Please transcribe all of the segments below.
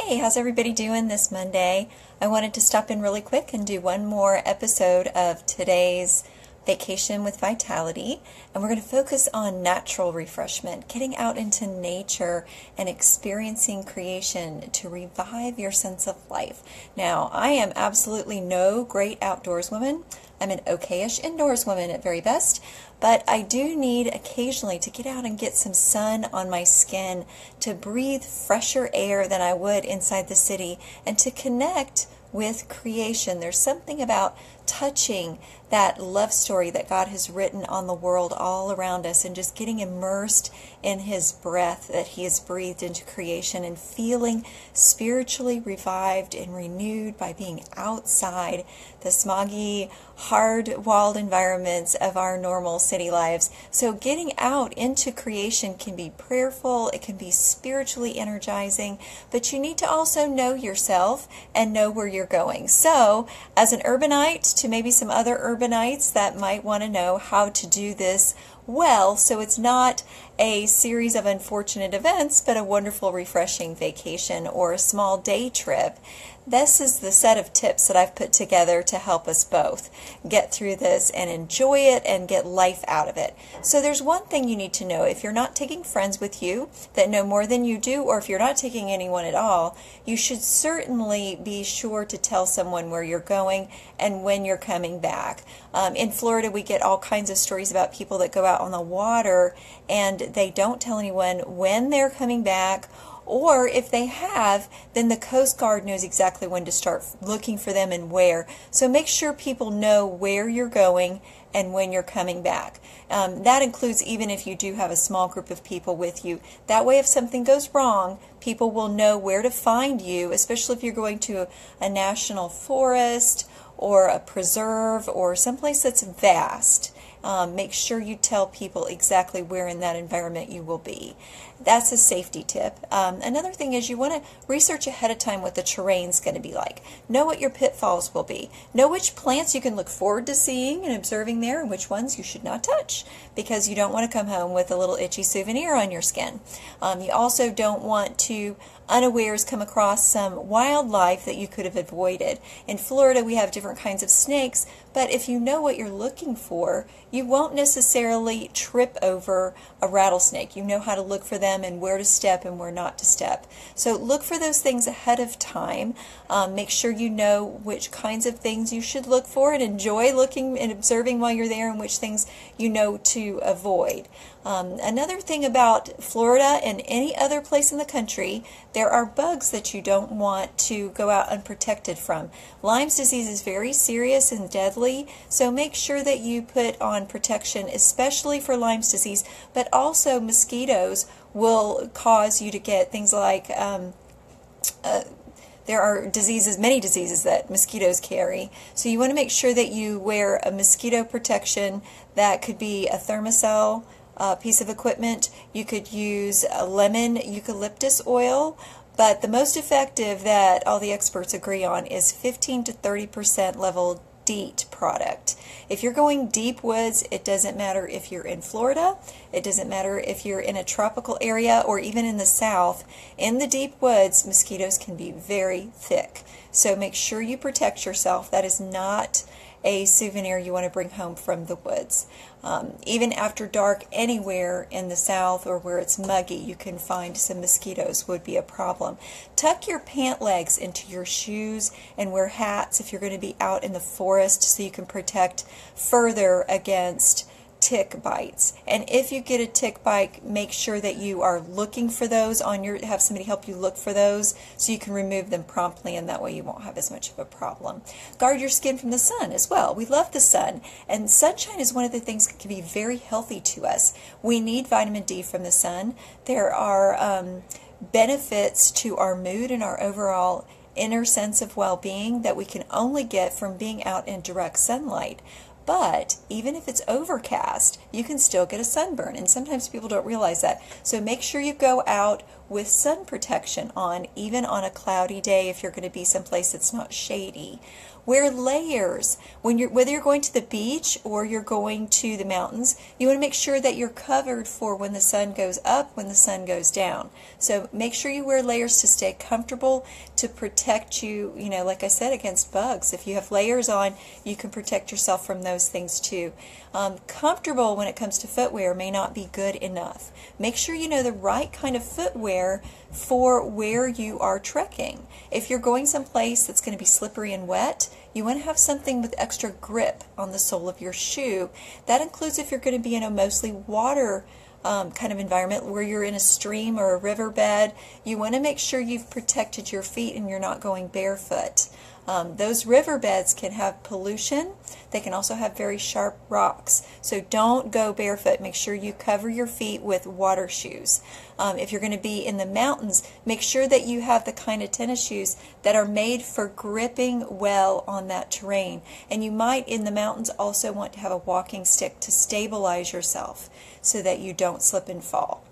Hey, how's everybody doing this Monday? I wanted to stop in really quick and do one more episode of today's Vacation with Vitality, and we're going to focus on natural refreshment, getting out into nature and experiencing creation to revive your sense of life. Now, I am absolutely no great outdoors woman. I'm an okay-ish indoors woman at very best, but I do need occasionally to get out and get some sun on my skin, to breathe fresher air than I would inside the city, and to connect with creation. There's something about touching that love story that God has written on the world all around us and just getting immersed in His breath that He has breathed into creation and feeling spiritually revived and renewed by being outside the smoggy, hard-walled environments of our normal city lives. So getting out into creation can be prayerful, it can be spiritually energizing, but you need to also know yourself and know where you're going. So as an urbanite to maybe some other urbanites that might want to know how to do this well, so it's not a series of unfortunate events, but a wonderful, refreshing vacation or a small day trip. This is the set of tips that I've put together to help us both get through this and enjoy it and get life out of it. So there's one thing you need to know. If you're not taking friends with you that know more than you do, or if you're not taking anyone at all, you should certainly be sure to tell someone where you're going and when you're coming back. In Florida, we get all kinds of stories about people that go out on the water and they don't tell anyone when they're coming back, or if they have, then the Coast Guard knows exactly when to start looking for them and where. So make sure people know where you're going and when you're coming back. That includes even if you do have a small group of people with you. That way, if something goes wrong, people will know where to find you, especially if you're going to a national forest or a preserve or someplace that's vast. Make sure you tell people exactly where in that environment you will be. That's a safety tip. Another thing is you want to research ahead of time what the terrain's going to be like. Know what your pitfalls will be. Know which plants you can look forward to seeing and observing there and which ones you should not touch, because you don't want to come home with a little itchy souvenir on your skin. You also don't want to unawares come across some wildlife that you could have avoided. In Florida, we have different kinds of snakes, but if you know what you're looking for, you won't necessarily trip over a rattlesnake. You know how to look for them and where to step and where not to step. So look for those things ahead of time. Make sure you know which kinds of things you should look for and enjoy looking and observing while you're there, and which things you know to avoid. Another thing about Florida and any other place in the country, there are bugs that you don't want to go out unprotected from. Lyme's disease is very serious and deadly, so make sure that you put on protection, especially for Lyme's disease, but also mosquitoes will cause you to get things like there are diseases, many diseases that mosquitoes carry. So you want to make sure that you wear a mosquito protection. That could be a thermocell piece of equipment. You could use a lemon eucalyptus oil, but the most effective that all the experts agree on is 15 to 30% level DEET product. If you're going deep woods, it doesn't matter if you're in Florida, it doesn't matter if you're in a tropical area or even in the south. In the deep woods, mosquitoes can be very thick. So make sure you protect yourself. That is not a souvenir you want to bring home from the woods. Even after dark, anywhere in the south or where it's muggy, you can find some mosquitoes would be a problem. Tuck your pant legs into your shoes and wear hats if you're going to be out in the forest, so you can protect further against tick bites. And if you get a tick bite, make sure that you are looking for those have somebody help you look for those so you can remove them promptly, and that way you won't have as much of a problem. Guard your skin from the sun as well. We love the sun, and sunshine is one of the things that can be very healthy to us. We need vitamin D from the sun. There are benefits to our mood and our overall inner sense of well-being that we can only get from being out in direct sunlight. But even if it's overcast, you can still get a sunburn, and sometimes people don't realize that. So make sure you go out with sun protection on, even on a cloudy day if you're going to be someplace that's not shady. Wear layers. Whether you're going to the beach or you're going to the mountains, you want to make sure that you're covered for when the sun goes up, when the sun goes down. So make sure you wear layers to stay comfortable, to protect you, like I said, against bugs. If you have layers on, you can protect yourself from those things too. Comfortable when it comes to footwear may not be good enough. Make sure you know the right kind of footwear for where you are trekking. If you're going someplace that's going to be slippery and wet, you want to have something with extra grip on the sole of your shoe. That includes if you're going to be in a mostly water kind of environment where you're in a stream or a riverbed. You want to make sure you've protected your feet and you're not going barefoot. Those riverbeds can have pollution. They can also have very sharp rocks. So don't go barefoot. Make sure you cover your feet with water shoes. If you're going to be in the mountains, make sure that you have the kind of tennis shoes that are made for gripping well on that terrain. And you might in the mountains also want to have a walking stick to stabilize yourself so that you don't slip and fall.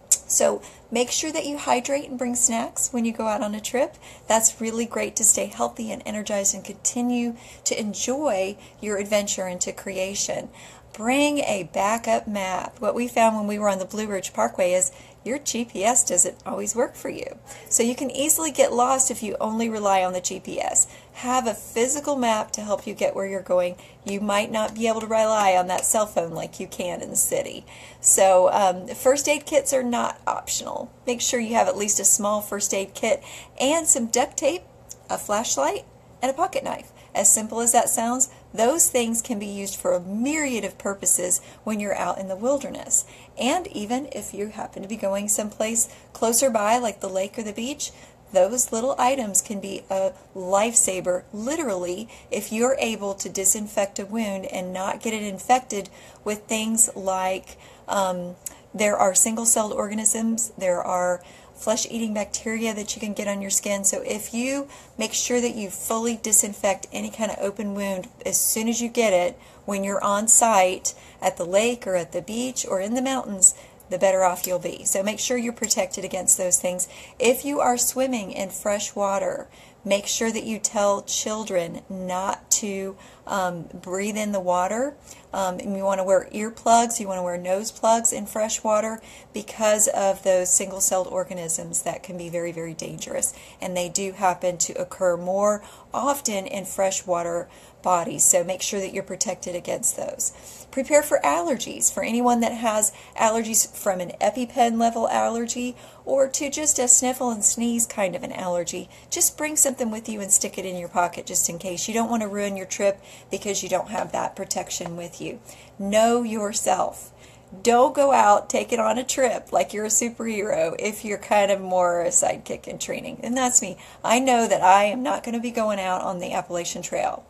So make sure that you hydrate and bring snacks when you go out on a trip. That's really great to stay healthy and energized and continue to enjoy your adventure into creation. Bring a backup map. What we found when we were on the Blue Ridge Parkway is your GPS doesn't always work for you. So you can easily get lost if you only rely on the GPS. Have a physical map to help you get where you're going. You might not be able to rely on that cell phone like you can in the city. So first aid kits are not optional. Make sure you have at least a small first aid kit and some duct tape, a flashlight, and a pocket knife. As simple as that sounds, those things can be used for a myriad of purposes when you're out in the wilderness. And even if you happen to be going someplace closer by, like the lake or the beach, those little items can be a lifesaver, literally, if you're able to disinfect a wound and not get it infected with things like there are single-celled organisms, there are flesh-eating bacteria that you can get on your skin. So if you make sure that you fully disinfect any kind of open wound as soon as you get it, when you're on site at the lake or at the beach or in the mountains, the better off you'll be. So make sure you're protected against those things. If you are swimming in fresh water, make sure that you tell children not to breathe in the water. And you want to wear earplugs, you want to wear nose plugs in fresh water because of those single-celled organisms that can be very, very dangerous. And they do happen to occur more often in freshwater bodies, so make sure that you're protected against those. Prepare for allergies. For anyone that has allergies from an EpiPen level allergy or to just a sniffle and sneeze kind of an allergy, just bring something with you and stick it in your pocket just in case. You don't want to ruin your trip because you don't have that protection with you. Know yourself. Don't go out, take it on a trip like you're a superhero if you're kind of more a sidekick in training. And that's me. I know that I am not going to be going out on the Appalachian Trail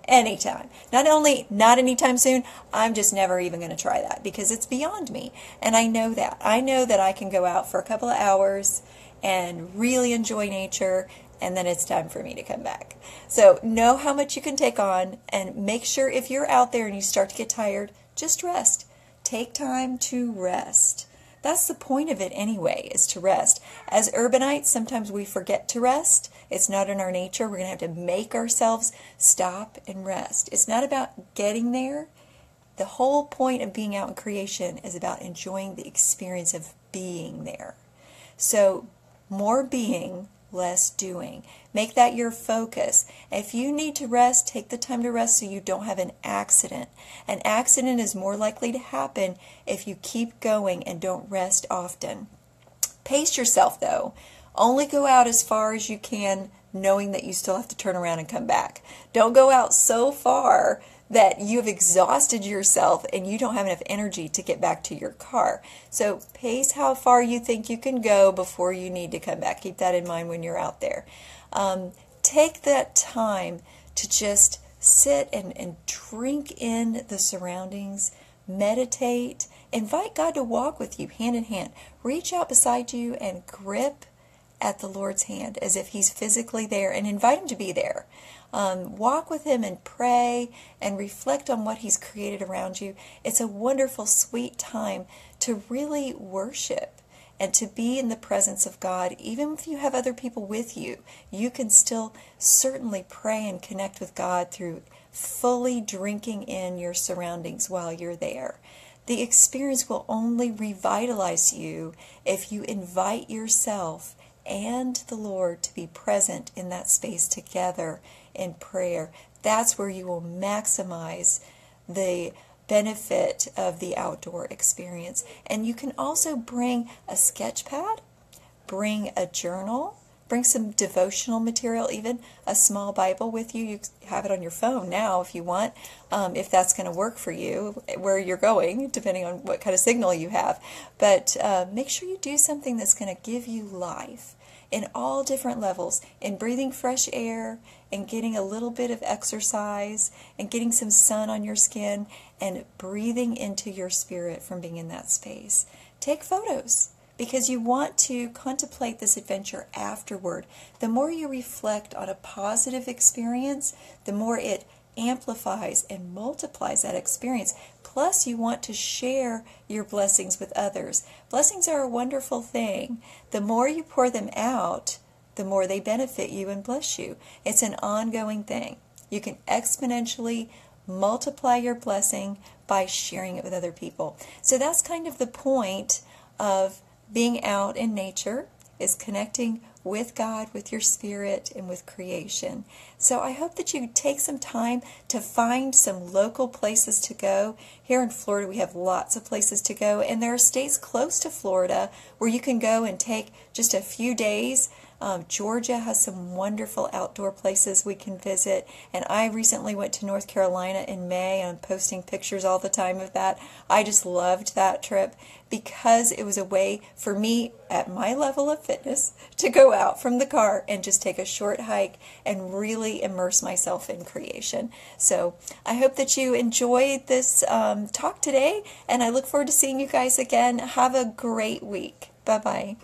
anytime. Not only not anytime soon, I'm just never even going to try that because it's beyond me. And I know that. I know that I can go out for a couple of hours and really enjoy nature, and then it's time for me to come back. So know how much you can take on, and make sure if you're out there and you start to get tired, just rest. Take time to rest. That's the point of it anyway, is to rest. As urbanites, sometimes we forget to rest. It's not in our nature. We're going to have to make ourselves stop and rest. It's not about getting there. The whole point of being out in creation is about enjoying the experience of being there. So more being, less doing. Make that your focus. If you need to rest, take the time to rest so you don't have an accident. An accident is more likely to happen if you keep going and don't rest often. Pace yourself though. Only go out as far as you can, knowing that you still have to turn around and come back. Don't go out so far that you've exhausted yourself and you don't have enough energy to get back to your car. So pace how far you think you can go before you need to come back. Keep that in mind when you're out there. Take that time to just sit and drink in the surroundings, meditate, invite God to walk with you hand in hand. Reach out beside you and grip at the Lord's hand as if He's physically there, and invite Him to be there. Walk with Him and pray and reflect on what He's created around you. It's a wonderful, sweet time to really worship and to be in the presence of God. Even if you have other people with you, you can still certainly pray and connect with God through fully drinking in your surroundings while you're there. The experience will only revitalize you if you invite yourself and the Lord to be present in that space together in prayer. That's where you will maximize the benefit of the outdoor experience. And you can also bring a sketch pad, bring a journal, bring some devotional material, even a small Bible with you. You have it on your phone now if you want, if that's going to work for you, where you're going, depending on what kind of signal you have. But make sure you do something that's going to give you life in all different levels, in breathing fresh air, and getting a little bit of exercise, and getting some sun on your skin, and breathing into your spirit from being in that space. Take photos, because you want to contemplate this adventure afterward. The more you reflect on a positive experience, the more it amplifies and multiplies that experience. Plus, you want to share your blessings with others. Blessings are a wonderful thing. The more you pour them out, the more they benefit you and bless you. It's an ongoing thing. You can exponentially multiply your blessing by sharing it with other people. So that's kind of the point of being out in nature, is connecting with God, with your spirit, and with creation. So I hope that you take some time to find some local places to go. Here in Florida, we have lots of places to go, and there are states close to Florida where you can go and take just a few days. Georgia has some wonderful outdoor places we can visit, and I recently went to North Carolina in May, and I'm posting pictures all the time of that. I just loved that trip because it was a way for me at my level of fitness to go out from the car and just take a short hike and really immerse myself in creation. So I hope that you enjoyed this talk today, and I look forward to seeing you guys again. Have a great week. Bye-bye.